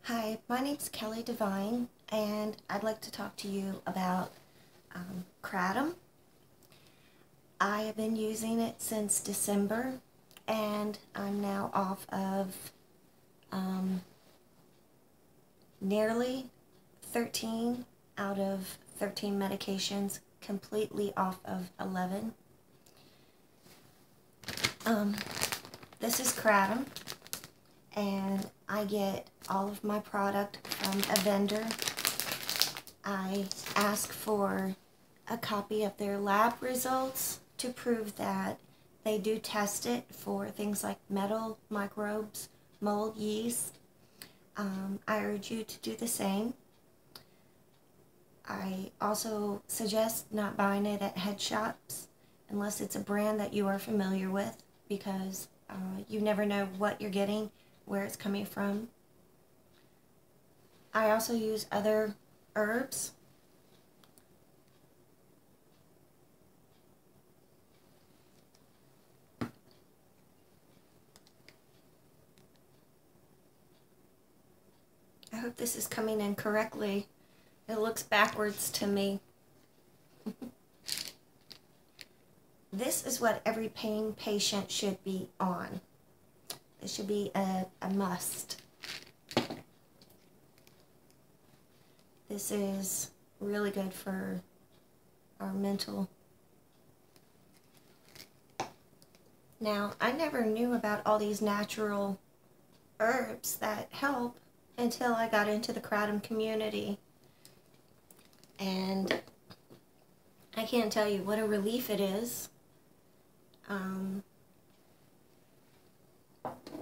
Hi, my name's Kelly Devine, and I'd like to talk to you about Kratom. I have been using it since December, and I'm now off of nearly 13 out of 13 medications, completely off of 11. This is Kratom, and I get all of my product from a vendor. I ask for a copy of their lab results to prove that they do test it for things like metal, microbes, mold, yeast. I urge you to do the same. I also suggest not buying it at head shops unless it's a brand that you are familiar with, because you never know what you're getting, where it's coming from. I also use other herbs. I hope this is coming in correctly. It looks backwards to me. This is what every pain patient should be on. This should be a must. This is really good for our mental. Now, I never knew about all these natural herbs that help until I got into the Kratom community. And I can't tell you what a relief it is.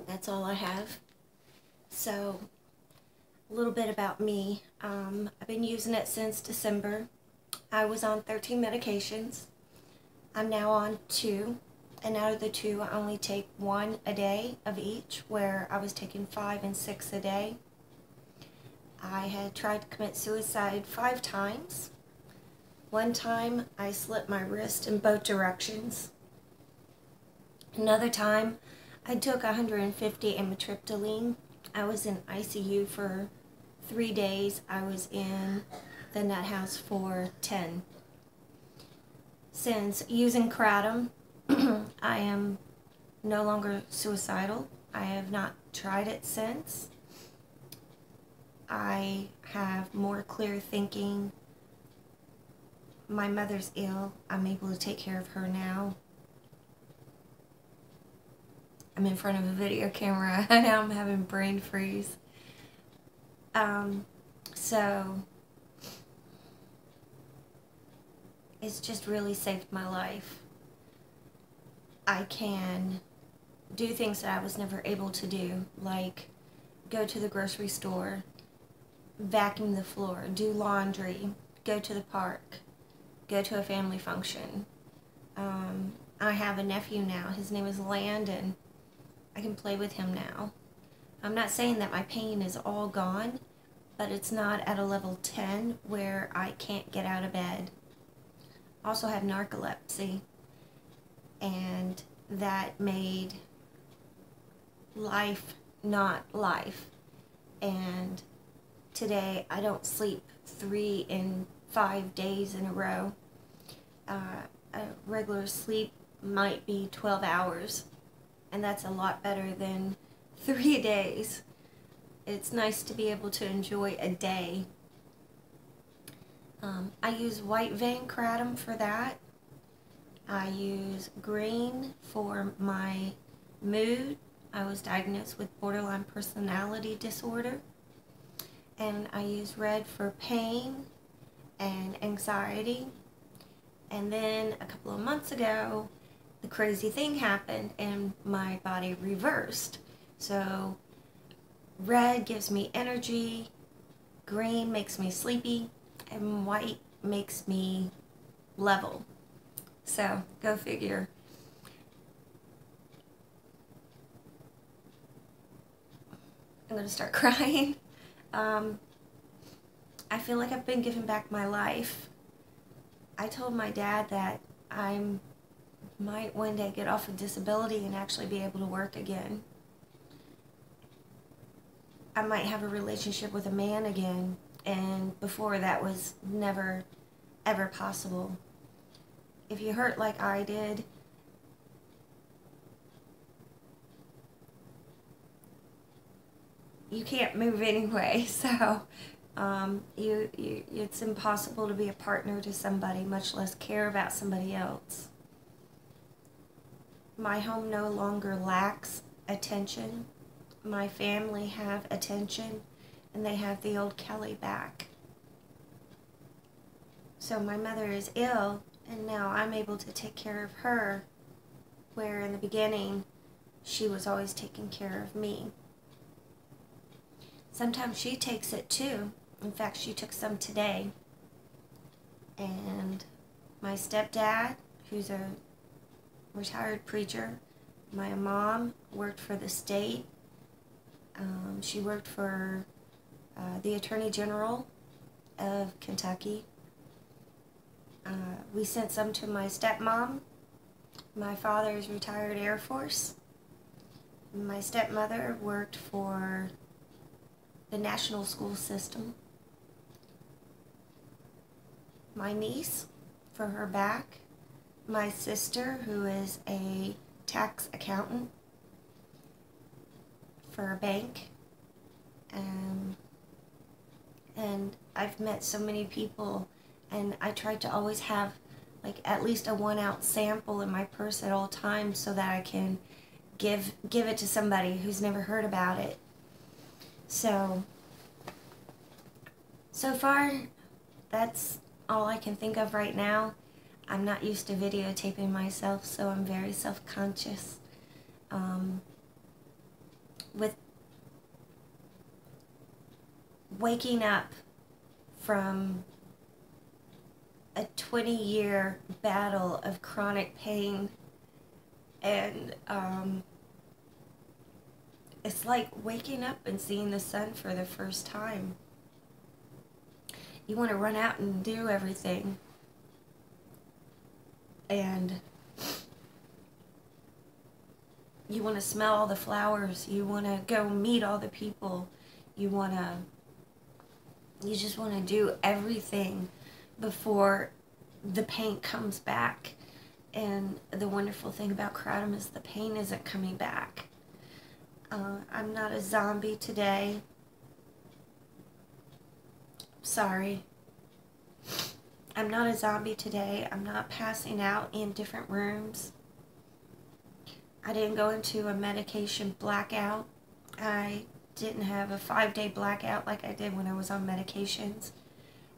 That's all I have. So, a little bit about me. I've been using it since December. I was on 13 medications. I'm now on 2. And out of the 2, I only take 1 a day of each, where I was taking 5 and 6 a day. I had tried to commit suicide 5 times. One time, I slit my wrist in both directions. Another time, I took 150 amitriptyline. I was in ICU for 3 days. I was in the nut house for 10. Since using Kratom, I am no longer suicidal. I have not tried it since. I have more clear thinking. My mother's ill. I'm able to take care of her now. I'm in front of a video camera and now I'm having brain freeze. So it's just really saved my life. I can do things that I was never able to do, like go to the grocery store, vacuum the floor, do laundry, go to the park, go to a family function. I have a nephew now. His name is Landon. I can play with him now. I'm not saying that my pain is all gone, but it's not at a level 10 where I can't get out of bed. I also have narcolepsy, and that made life not life. And today I don't sleep 3 and 5 days in a row. A regular sleep might be 12 hours, and that's a lot better than 3 days. It's nice to be able to enjoy a day. I use white vein kratom for that. I use green for my mood. I was diagnosed with borderline personality disorder. And I use red for pain and anxiety. And then a couple of months ago, the crazy thing happened and my body reversed. So red gives me energy, green makes me sleepy, and white makes me level. So go figure. I'm gonna start crying. I feel like I've been given back my life. I told my dad that I might one day get off of disability and actually be able to work again. I might have a relationship with a man again, and before that was never, ever possible. If you hurt like I did, you can't move anyway, so it's impossible to be a partner to somebody, much less care about somebody else. My home no longer lacks attention. My family have attention, and they have the old Kelly back. So my mother is ill, and now I'm able to take care of her, where in the beginning she was always taking care of me. Sometimes she takes it too. In fact, she took some today. And my stepdad, who's a retired preacher, my mom worked for the state. She worked for the Attorney General of Kentucky. We sent some to my stepmom. My father is retired Air Force. My stepmother worked for the national school system. My niece for her back. My sister, who is a tax accountant for a bank. And I've met so many people, and I try to always have like at least a 1 ounce sample in my purse at all times so that I can give it to somebody who's never heard about it. So far, that's all I can think of right now. I'm not used to videotaping myself, so I'm very self-conscious. With waking up from a 20-year battle of chronic pain, and it's like waking up and seeing the sun for the first time. You want to run out and do everything, and you want to smell all the flowers, you want to go meet all the people, you just want to do everything before the pain comes back. And the wonderful thing about kratom is the pain isn't coming back. I'm not a zombie today. Sorry. I'm not a zombie today. I'm not passing out in different rooms. I didn't go into a medication blackout. I didn't have a 5-day blackout like I did when I was on medications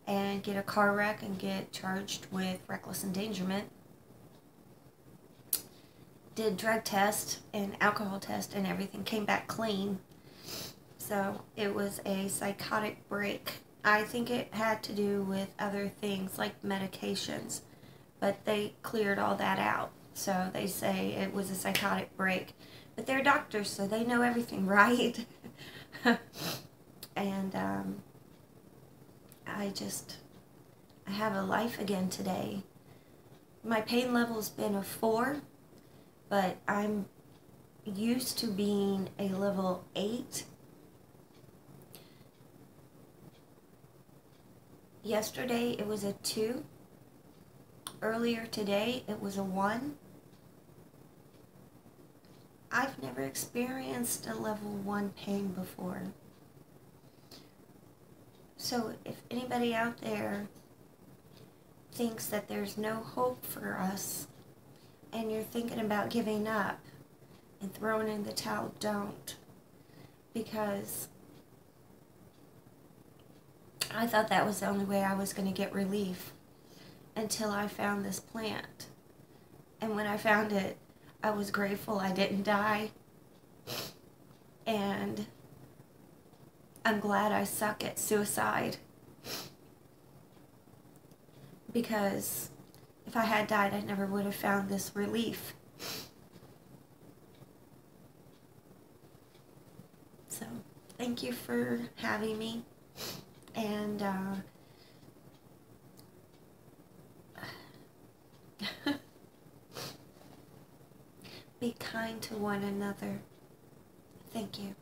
and get a car wreck and get charged with reckless endangerment. Did drug test and alcohol test and everything, came back clean. So it was a psychotic break. I think it had to do with other things like medications, but they cleared all that out. So they say it was a psychotic break. But they're doctors, so they know everything, right? And I have a life again today. My pain level's been a 4, but I'm used to being a level 8. Yesterday it was a 2. Earlier today it was a 1. I've never experienced a level 1 pain before. So if anybody out there thinks that there's no hope for us and you're thinking about giving up and throwing in the towel, don't. Because I thought that was the only way I was going to get relief until I found this plant. And when I found it, I was grateful I didn't die. And I'm glad I suck at suicide. Because if I had died, I never would have found this relief. So, thank you for having me. And be kind to one another. Thank you.